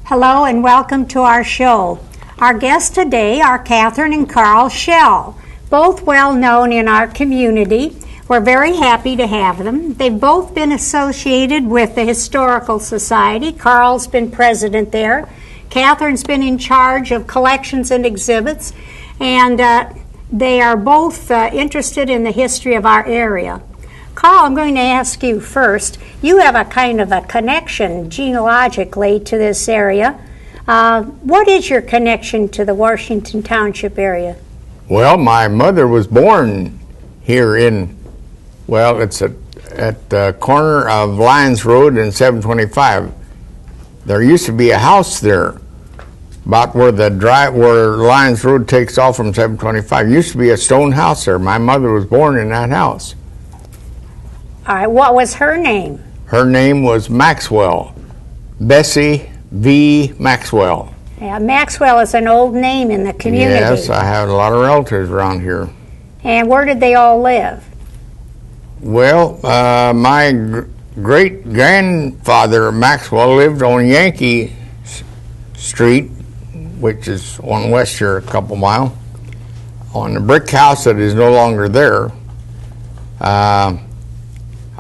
Hello and welcome to our show. Our guests today are Katherine and Carl Schell, both well known in our community. We're very happy to have them. They've both been associated with the Historical Society. Carl's been president there. Katherine's been in charge of collections and exhibits, and they are both interested in the history of our area. Carl, I'm going to ask you first. You have a kind of a connection genealogically to this area. What is your connection to the Washington Township area? Well, my mother was born here in, well, it's at the corner of Lyons Road and 725. There used to be a house there, about where where Lyons Road takes off from 725. Used to be a stone house there. My mother was born in that house. All right, what was her name? Her name was Maxwell, Bessie V. Maxwell. Yeah, Maxwell is an old name in the community. Yes, I have a lot of relatives around here. And where did they all live? Well, my great-grandfather Maxwell lived on Yankee Street, which is on west here a couple miles, on the brick house that is no longer there.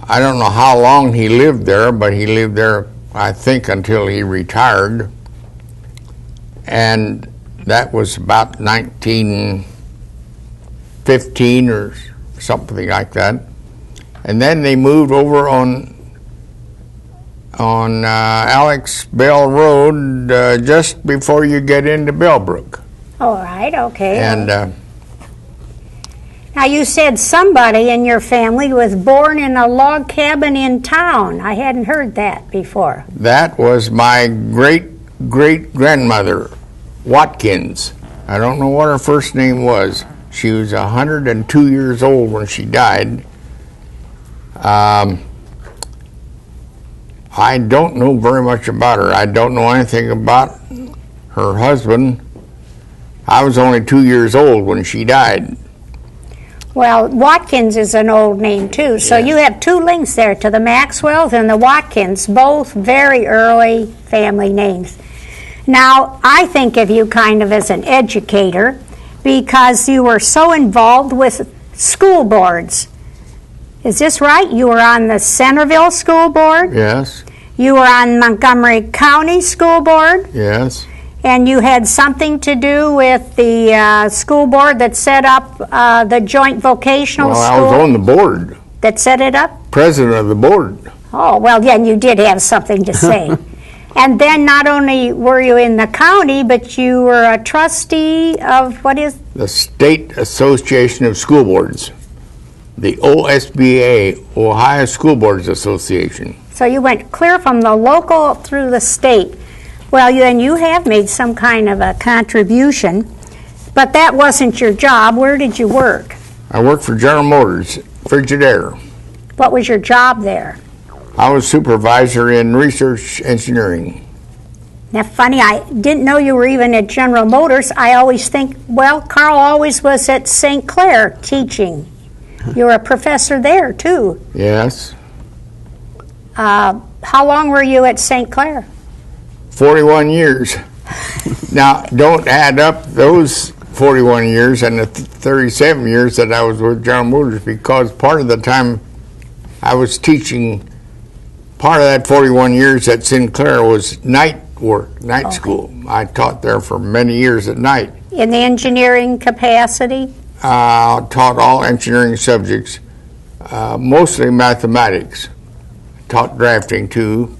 I don't know how long he lived there, but he lived there, I think, until he retired. And that was about 1915 or something like that. And then they moved over on Alex Bell Road just before you get into Bellbrook. All right, okay. And now, you said somebody in your family was born in a log cabin in town. I hadn't heard that before. That was my great-great-grandmother, Watkins. I don't know what her first name was. She was 102 years old when she died. I don't know very much about her. I don't know anything about her husband. I was only 2 years old when she died. Well, Watkins is an old name, too. So you have two links there to the Maxwells and the Watkins, both very early family names. Now, I think of you kind of as an educator because you were so involved with school boards. Is this right? You were on the Centerville School Board? Yes. You were on Montgomery County School Board? Yes. And you had something to do with the school board that set up the joint vocational school? Well, I was on the board. That set it up? President of the board. Oh, well, then you did have something to say. And then not only were you in the county, but you were a trustee of, what is? The State Association of School Boards. The OSBA, Ohio School Boards Association. So you went clear from the local through the state. Well, then you have made some kind of a contribution, but that wasn't your job. Where did you work? I worked for General Motors, Frigidaire. What was your job there? I was supervisor in research engineering. Now, funny, I didn't know you were even at General Motors. I always think, well, Carl always was at St. Clair teaching. You were a professor there, too. Yes. How long were you at St. Clair? 41 years. Now, don't add up those 41 years and the 37 years that I was with General Motors, because part of the time I was teaching, part of that 41 years at Sinclair was night work, night school. I taught there for many years at night. In the engineering capacity? Taught all engineering subjects, mostly mathematics. Taught drafting too.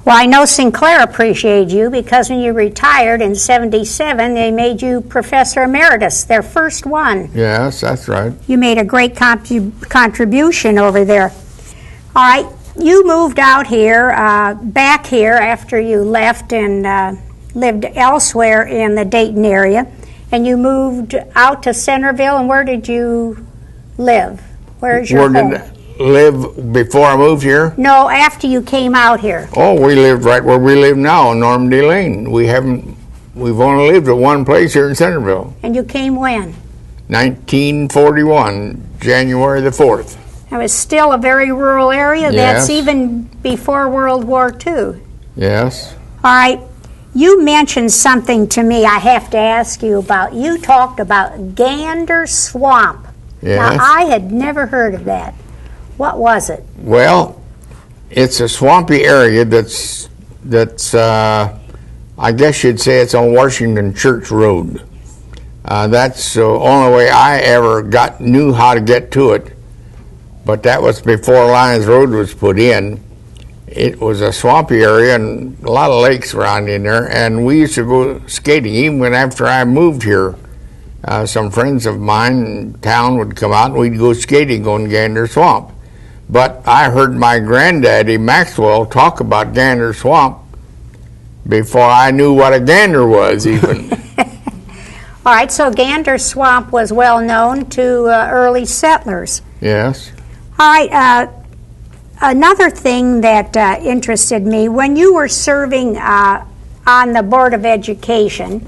Well, I know Sinclair appreciated you because when you retired in '77, they made you Professor Emeritus, their first one. Yes, that's right. You made a great contribution over there. All right, you moved out here, back here after you left in lived elsewhere in the Dayton area, and you moved out to Centerville, and where did you live? Where's your home? Where did I live before I moved here? No, after you came out here. Oh, we lived right where we live now, in Normandy Lane. We've only lived at one place here in Centerville. And you came when? 1941, January the 4th. It was still a very rural area. Yes. That's even before World War II. Yes. All right. You mentioned something to me I have to ask you about. You talked about Gander Swamp. Yes. Now, I had never heard of that. What was it? Well, it's a swampy area that's I guess you'd say it's on Washington Church Road. That's the only way I ever knew how to get to it. But that was before Lions Road was put in. It was a swampy area and a lot of lakes around in there, and we used to go skating even after I moved here. Some friends of mine in town would come out and we'd go skating on Gander Swamp. But I heard my granddaddy Maxwell talk about Gander Swamp before I knew what a gander was even. All right, so Gander Swamp was well known to early settlers. Yes. All right, another thing that interested me, when you were serving on the Board of Education,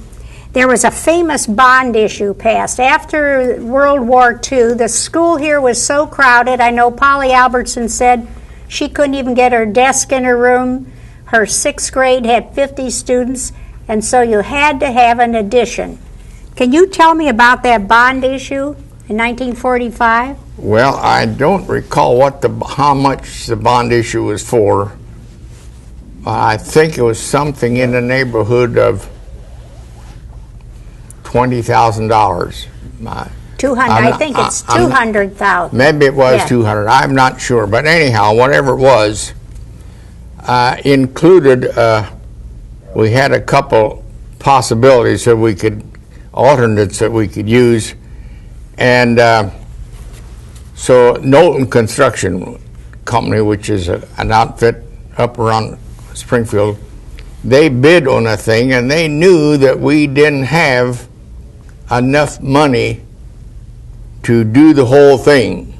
there was a famous bond issue passed. After World War II, the school here was so crowded, I know Polly Albertson said she couldn't even get her desk in her room. Her 6th grade had 50 students, and so you had to have an addition. Can you tell me about that bond issue in 1945? Well, I don't recall how much the bond issue was for. I think it was something in the neighborhood of $20,000. 200. I think it's 200,000. Maybe it was Yeah. 200. I'm not sure, but anyhow, whatever it was, included. We had a couple possibilities that we could alternates that we could use, and so Knowlton Construction Company, which is an outfit up around Springfield, they bid on a thing, and they knew that we didn't have enough money to do the whole thing,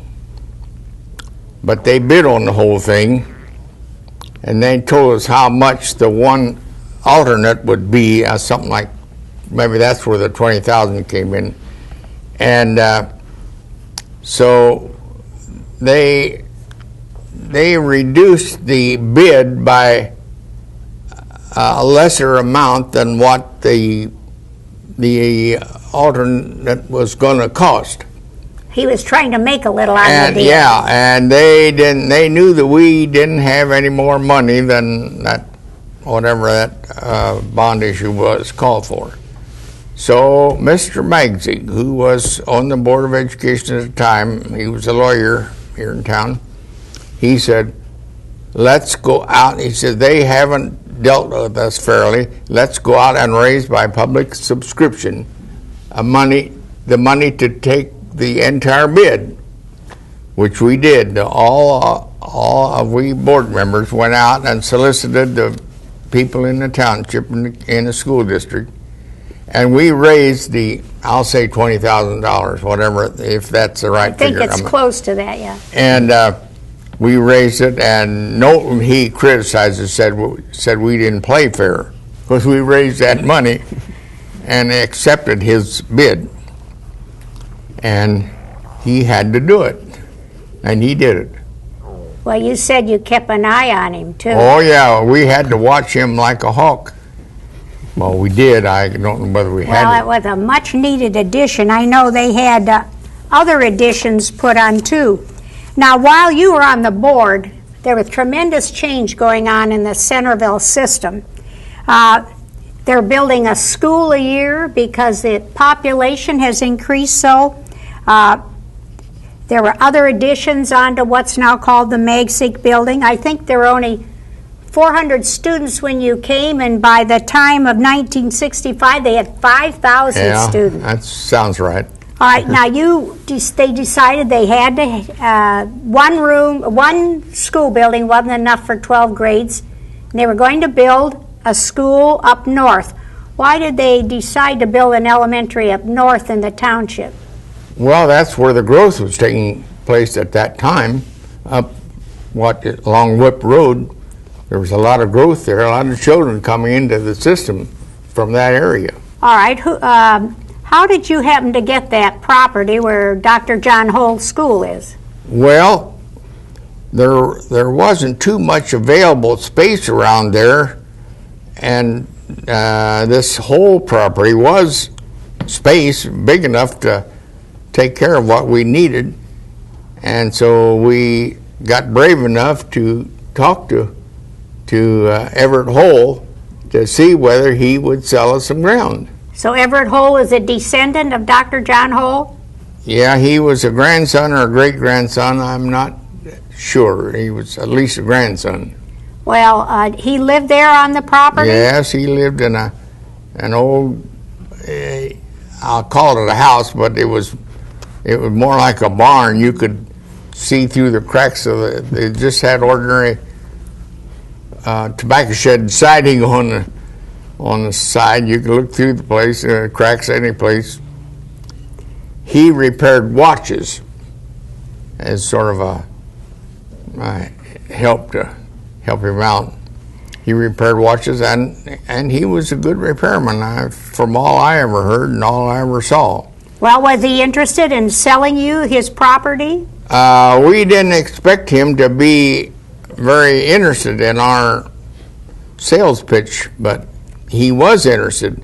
but they bid on the whole thing, and they told us how much the one alternate would be, something like, maybe that's where the 20,000 came in, and so they reduced the bid by a lesser amount than what the alternate was going to cost. He was trying to make a little on the deal. Yeah, and they knew that we didn't have any more money than that, whatever that bond issue was called for. So Mr. Magsy, who was on the Board of Education at the time, he was a lawyer here in town, he said, let's go out. He said, they haven't dealt with us fairly. Let's go out and raise by public subscription the money to take the entire bid, which we did. All of we board members went out and solicited the people in the township in the school district, and we raised I'll say $20,000, whatever, if that's the right figure. I think it's close to that, yeah. And we raised it, and Knowlton, he criticized us, said we didn't play fair, because we raised that money and accepted his bid. And he had to do it, and he did it. Well, you said you kept an eye on him, too. Oh, yeah, we had to watch him like a hawk. Well, we did. I don't know whether we had Well, it was a much-needed addition. I know they had other additions put on, too. Now, while you were on the board, there was tremendous change going on in the Centerville system. They're building a school a year because the population has increased so. There were other additions onto what's now called the Magsig building. I think there were only 400 students when you came, and by the time of 1965, they had 5,000 students. That sounds right. All right, now they decided they had to, one school building wasn't enough for 12 grades, and they were going to build a school up north. Why did they decide to build an elementary up north in the township? Well, that's where the growth was taking place at that time. Up along Whip Road, there was a lot of growth there, a lot of children coming into the system from that area. All right. How did you happen to get that property where Dr. John Hull's school is? Well, there wasn't too much available space around there, and this whole property was space big enough to take care of what we needed, and so we got brave enough to talk to Everett Hull to see whether he would sell us some ground. So Everett Hull is a descendant of Dr. John Hull? Yeah, he was a grandson or a great-grandson. I'm not sure. He was at least a grandson. Well, he lived there on the property? Yes, he lived in an old, I'll call it a house, but it was more like a barn. You could see through the cracks of it. They just had ordinary tobacco shed siding on the side. You could look through the place, cracks any place. He repaired watches as sort of a help him out. He repaired watches, and he was a good repairman, from all I ever heard and all I ever saw. Well, was he interested in selling you his property? We didn't expect him to be very interested in our sales pitch, but he was interested,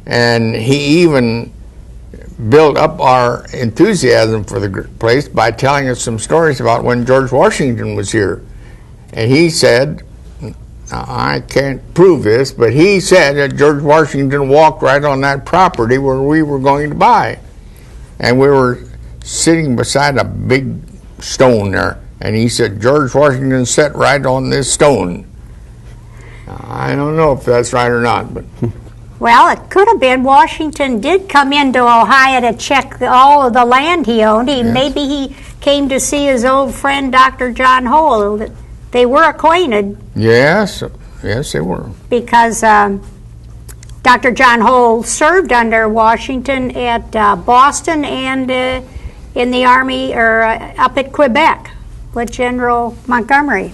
and he even built up our enthusiasm for the place by telling us some stories about when George Washington was here. And he said, I can't prove this, but he said that George Washington walked right on that property where we were going to buy. And we were sitting beside a big stone there, and he said, George Washington sat right on this stone. I don't know if that's right or not, but... Well, it could have been. Washington did come into Ohio to check all of the land he owned. Yes. Maybe he came to see his old friend, Dr. John Hull. They were acquainted. Yes, they were. Because Dr. John Hull served under Washington at Boston and in the Army, or up at Quebec with General Montgomery.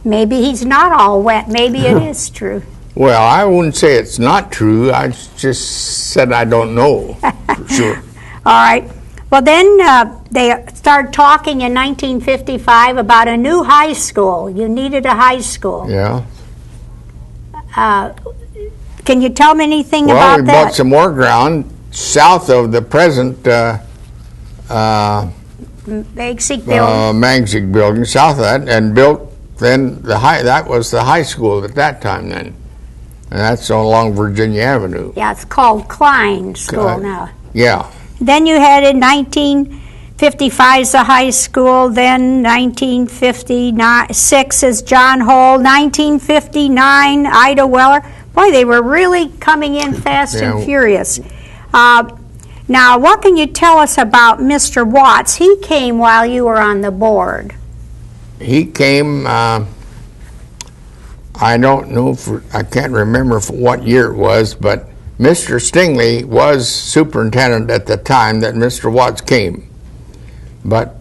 Maybe he's not all wet. Maybe it is true. Well, I wouldn't say it's not true. I just said I don't know for sure. All right. Well, then they started talking in 1955 about a new high school. You needed a high school. Yeah. Can you tell me anything about that? Well, we bought some more ground south of the present Magsic building. Magsic building, south of that, and built then that was the high school at that time then. And that's along Virginia Avenue. Yeah, it's called Klein School now. Yeah. Then you had in 1955 is the high school, then 1956 is John Hull, 1959 Ida Weller. Boy, they were really coming in fast and furious. Now, what can you tell us about Mr. Watts? He came while you were on the board. He came, I don't know, I can't remember what year it was, but Mr. Stingley was superintendent at the time that Mr. Watts came. But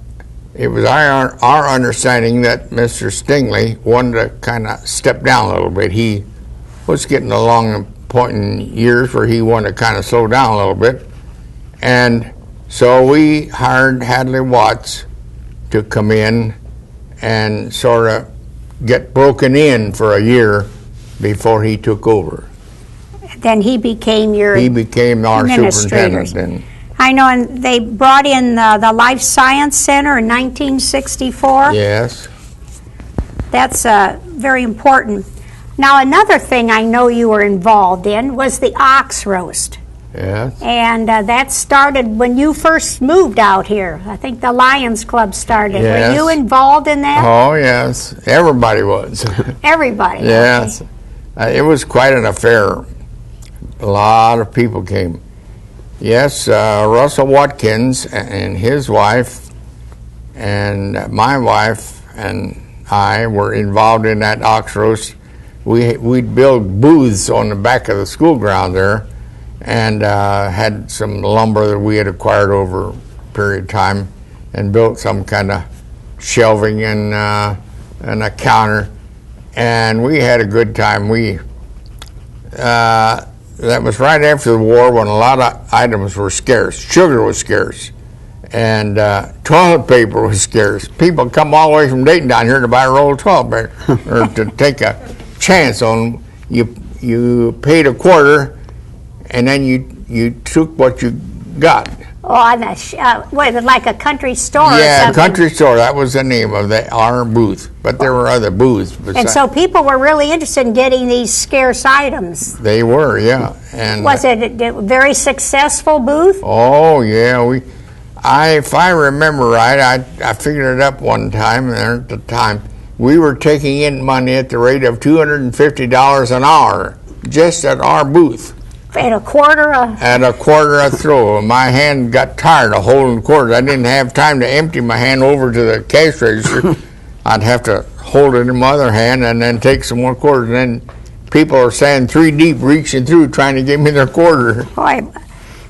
it was our understanding that Mr. Stingley wanted to kind of step down a little bit. He was getting along a point in years where he wanted to kind of slow down a little bit. And so we hired Hadley Watts to come in and sort of get broken in for a year before he took over. Then he became your He became our superintendent then. I know, and they brought in the Life Science Center in 1964. Yes. That's very important. Now, another thing I know you were involved in was the ox roast. Yes. And that started when you first moved out here. I think the Lions Club started. Yes. Were you involved in that? Oh, yes. Everybody was. Everybody. Yes. Okay. It was quite an affair. A lot of people came. Yes, Russell Watkins and his wife and my wife and I were involved in that ox roast we'd build booths on the back of the school ground there, and had some lumber that we had acquired over a period of time, and built some kind of shelving and a counter, and we had a good time. That was right after the war, when a lot of items were scarce. Sugar was scarce, and toilet paper was scarce. People come all the way from Dayton down here to buy a roll of toilet paper, or to take a chance on. You paid a quarter, and then you took what you got. Oh, was it like a country store or something? Yeah, country store. That was the name of our booth. But there were other booths. And so people were really interested in getting these scarce items. They were, yeah. And was it a very successful booth? Oh, yeah. If I remember right, I figured it up one time, and at the time, we were taking in money at the rate of $250 an hour just at our booth. At a quarter a throw. My hand got tired of holding quarters. I didn't have time to empty my hand over to the cash register. I'd have to hold it in my other hand and then take some more quarters. And then people are standing 3 deep, reaching through, trying to give me their quarter. Boy,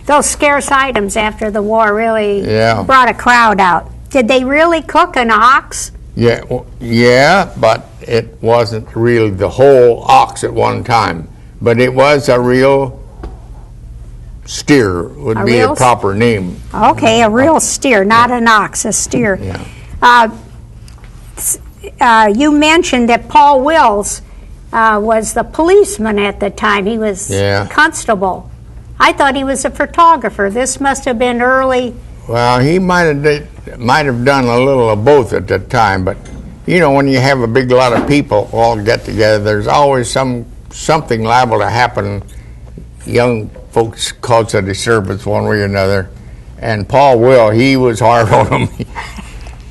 those scarce items after the war really brought a crowd out. Did they really cook an ox? Yeah, but it wasn't really the whole ox at one time. But it was a real steer, would be the proper name. Okay, a real steer, not an ox, a steer. Yeah. You mentioned that Paul Wills was the policeman at the time. He was constable. I thought he was a photographer. This must have been early. Well, he might have done a little of both at that time, but you know, when you have a big lot of people all get together, there's always something liable to happen. Young folks cause a disturbance one way or another, and Paul Will, he was hard on them.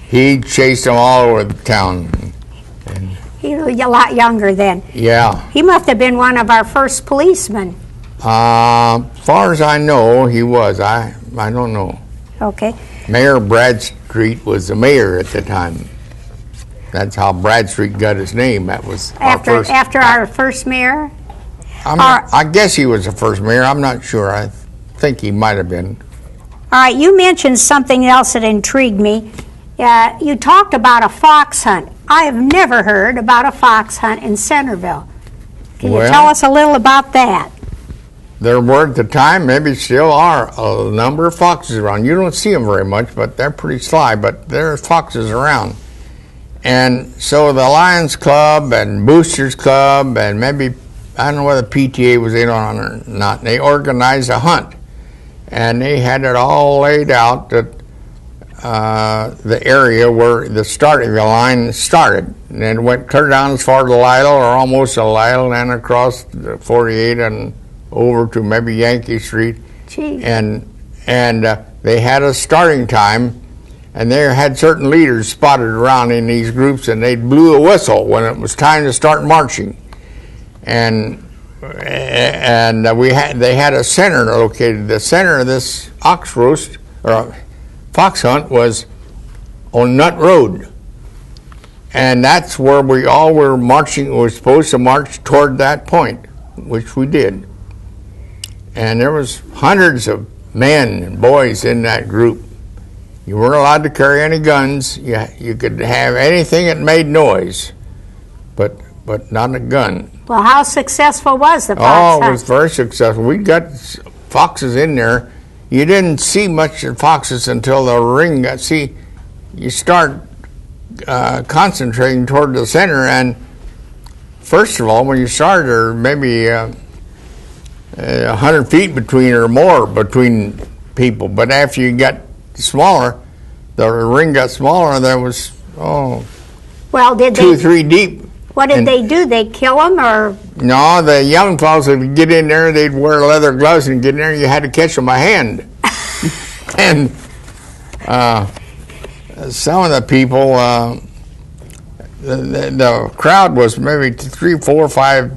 He chased them all over the town. And he was a lot younger then. Yeah. He must have been one of our first policemen. Far as I know, he was. I don't know. Okay. Mayor Bradstreet was the mayor at the time. That's how Bradstreet got his name. That was after our first mayor. I guess he was the first mayor. I'm not sure. I think he might have been. All right, you mentioned something else that intrigued me. You talked about a fox hunt. I have never heard about a fox hunt in Centerville. Can you tell us a little about that? There were at the time, maybe still are, a number of foxes around. You don't see them very much, but they're pretty sly, but there are foxes around. And so the Lions Club and Boosters Club and maybe, I don't know whether PTA was in on it or not, they organized a hunt. And they had it all laid out that the area where the line started. And then it went clear down as far as Lyle, or almost to Lyle, and across the 48 and over to maybe Yankee Street. Gee. And they had a starting time, and they had certain leaders spotted around in these groups, and they blew a whistle when it was time to start marching. And they had a center located. The center of this ox roast or fox hunt was on Nut Road, and that's where we all were marching. We were supposed to march toward that point, which we did. And there was hundreds of men and boys in that group. You weren't allowed to carry any guns. You could have anything that made noise, but not a gun. Well, how successful was the fox hunt? Oh, it was very successful. We got foxes in there. You didn't see much of foxes until the ring got. See, you start concentrating toward the center, and first of all, when you started, there maybe 100 feet between or more between people. But after you got smaller, the ring got smaller, and there was well, 2 or 3 deep. What did they do? They kill them, or? No, the young fellows would get in there. They'd wear leather gloves and get in there. You had to catch them by hand. And some of the people, the crowd was maybe 3, 4, 5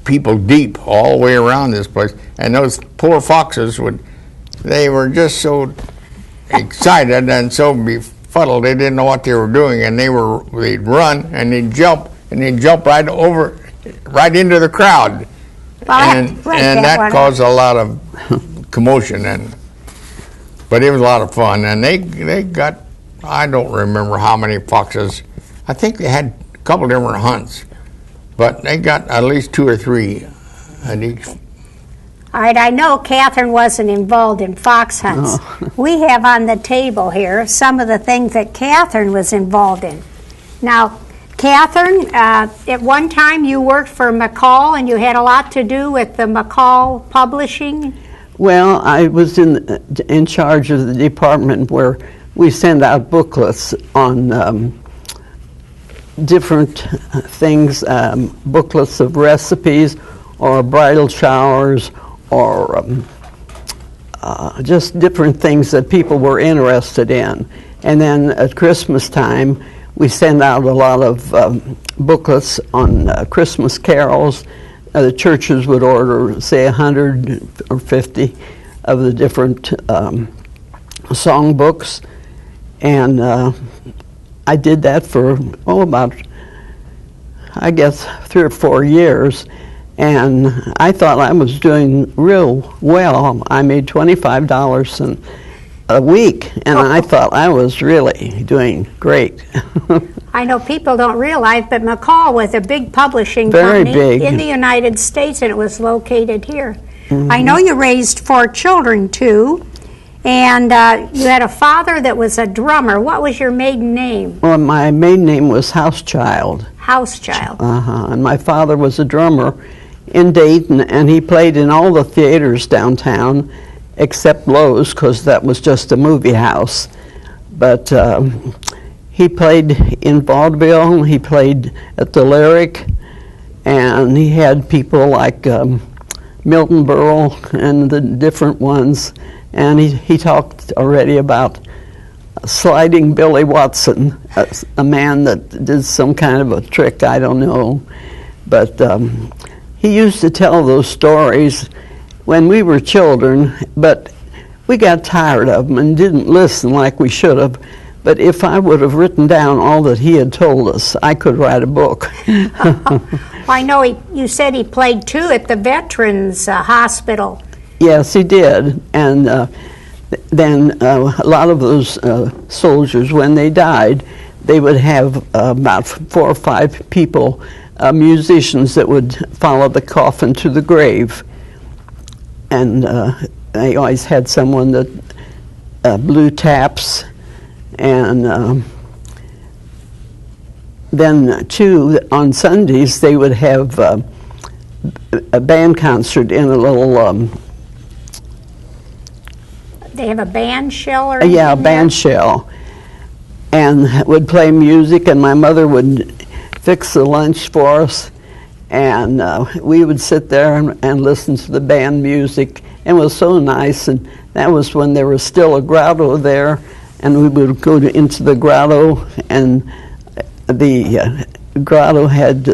people deep all the way around this place. And those poor foxes they were just so excited and so befuddled. They didn't know what they were doing, and they'd run and they'd jump. And they'd jump right over right into the crowd. Well, And that caused a lot of commotion, but it was a lot of fun. And they got, I don't remember how many foxes. I think they had a couple different hunts, but they got at least 2 or 3 at each. All right, I know Katherine wasn't involved in fox hunts. No. We have on the table here some of the things that Katherine was involved in. Now, Katherine, at one time you worked for McCall, and you had a lot to do with the McCall Publishing. Well, I was in charge of the department where we send out booklets on different things, booklets of recipes or bridal showers or just different things that people were interested in. And then at Christmas time, we send out a lot of booklets on Christmas carols. The churches would order, say, 100 or 50 of the different song books. And I did that for, about, I guess, 3 or 4 years. And I thought I was doing real well. I made $25 a week, and I thought I was really doing great. I know people don't realize, but McCall was a big publishing Very company big. in the United States, and it was located here. Mm-hmm. I know you raised 4 children, too, and you had a father that was a drummer. What was your maiden name? Well, my maiden name was Housechild. Housechild. And my father was a drummer in Dayton, and he played in all the theaters downtown except Lowe's, because that was just a movie house. But he played in vaudeville, he played at the Lyric, and he had people like Milton Berle and the different ones. And he talked already about sliding Billy Watson, a man that did some kind of a trick, I don't know. But he used to tell those stories when we were children, but we got tired of them and didn't listen like we should have. But if I would have written down all that he had told us, I could write a book. I know you said he played, too, at the Veterans Hospital. Yes, he did. And then a lot of those soldiers, when they died, they would have about 4 or 5 people, musicians that would follow the coffin to the grave. And they always had someone that blew taps. And then, too, on Sundays, they would have a band concert in a little... They have a band shell or anything? Yeah, a band shell. And would play music, and my mother would fix the lunch for us. And we would sit there and listen to the band music. And it was so nice. And that was when there was still a grotto there. And we would go into the grotto, and the grotto had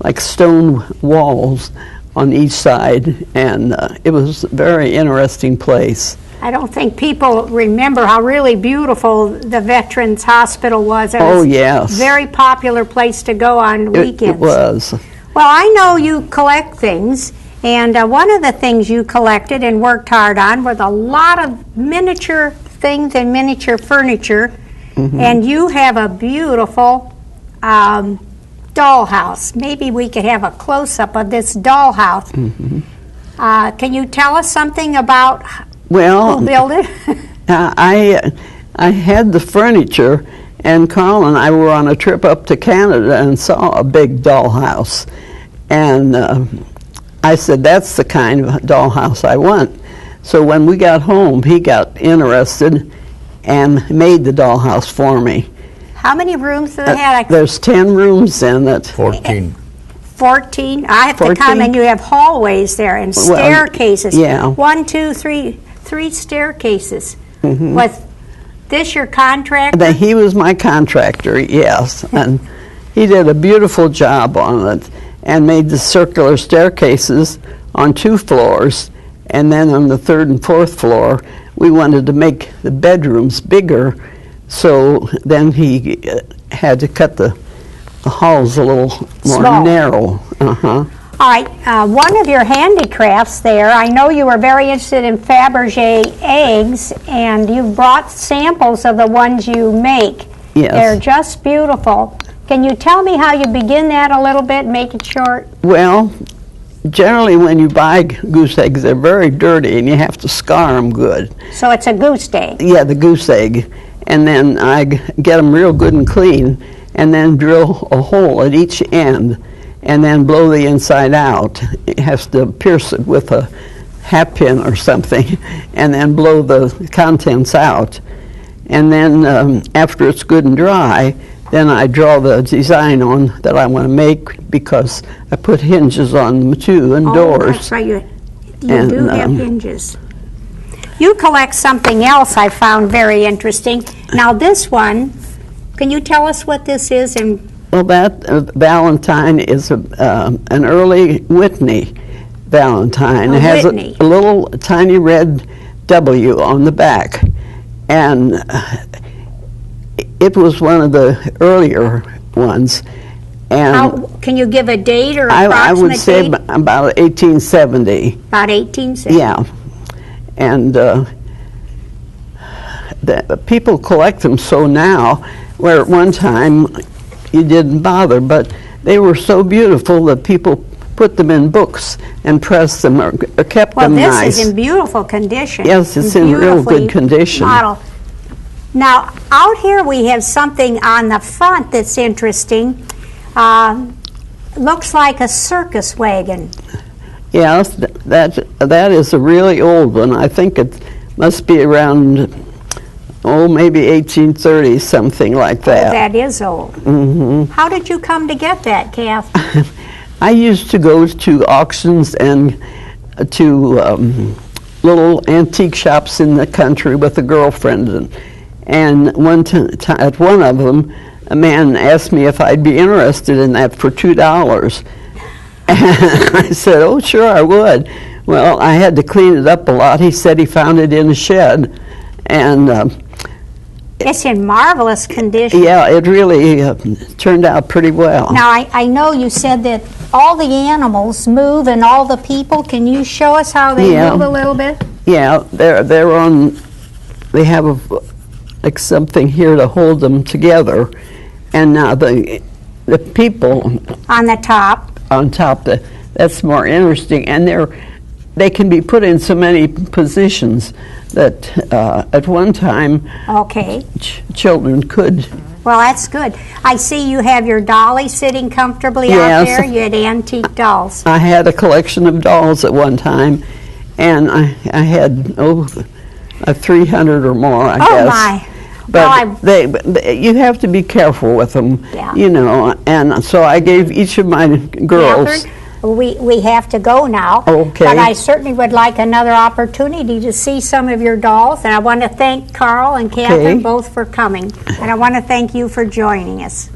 like stone walls on each side. And it was a very interesting place. I don't think people remember how really beautiful the Veterans Hospital was. It was yes. a very popular place to go on weekends. It was. Well, I know you collect things, and one of the things you collected and worked hard on was a lot of miniature things and miniature furniture, and you have a beautiful dollhouse. Maybe we could have a close-up of this dollhouse. Can you tell us something about who built it? I had the furniture, and Carl and I were on a trip up to Canada and saw a big dollhouse. And I said, that's the kind of dollhouse I want. So when we got home, he got interested and made the dollhouse for me. How many rooms do they have? There's 10 rooms in it. 14. 14? I have 14? to come, and you have hallways there and staircases. Yeah. 1, 2, 3 staircases. Was this your contractor? He was my contractor, yes. And he did a beautiful job on it and made the circular staircases on 2 floors. And then on the 3rd and 4th floor, we wanted to make the bedrooms bigger. So then he had to cut the the hall's a little more Small. narrow. Uh-huh. All right, one of your handicrafts there, I know you were very interested in Fabergé eggs, and you brought samples of the ones you make. Yes. They're just beautiful. Can you tell me how you begin that a little bit, make it short? Well, generally when you buy goose eggs, they're very dirty and you have to scar them good. So it's a goose egg. Yeah, the goose egg. And then I get them real good and clean, and then drill a hole at each end, and then blow the inside out. It has to pierce it with a hat pin or something, and then blow the contents out. And then after it's good and dry, then I draw the design on that I want to make, because I put hinges on them too, and doors. That's right, you And, do have hinges. You collect something else I found very interesting. Now this one, can you tell us what this is? And Well, that Valentine is an early Whitney Valentine. It has Whitney. a little tiny red W on the back, and it was one of the earlier ones. And how, can you give a date or I approximate would say date? about 1870. About 1860. Yeah, and the people collect them so now, where at one time you didn't bother, but they were so beautiful that people put them in books and pressed them or kept Well, them this nice. is in beautiful condition. Yes, it's in real good Beautifully condition. modeled. Now, out here we have something on the front that's interesting. Looks like a circus wagon. Yes, that is a really old one. I think it must be around, maybe 1830, something like that. That is old. Mm-hmm. How did you come to get that, Kath? I used to go to auctions and to little antique shops in the country with a girlfriend, and at one of them, a man asked me if I'd be interested in that for $2. And I said, oh, sure, I would. Well, I had to clean it up a lot. He said he found it in a shed, and It's in marvelous condition. yeah, it really turned out pretty well. Now, I know you said that all the animals move and all the people. Can you show us how they Yeah. move a little bit? Yeah, they're on. They have like something here to hold them together, and now the people On the top. on top, that's more interesting, and they can be put in so many positions that at one time Okay. children could. Well, that's good. I see you have your dolly sitting comfortably out Yes. there. You had antique dolls. I had a collection of dolls at one time, and I had 300 or more, I guess. Oh, my. But Well, you have to be careful with them, Yeah. you know. And so I gave each of my girls. Catherine, we have to go now. Okay. But I certainly would like another opportunity to see some of your dolls. And I want to thank Carl and Catherine Okay. both for coming. And I want to thank you for joining us.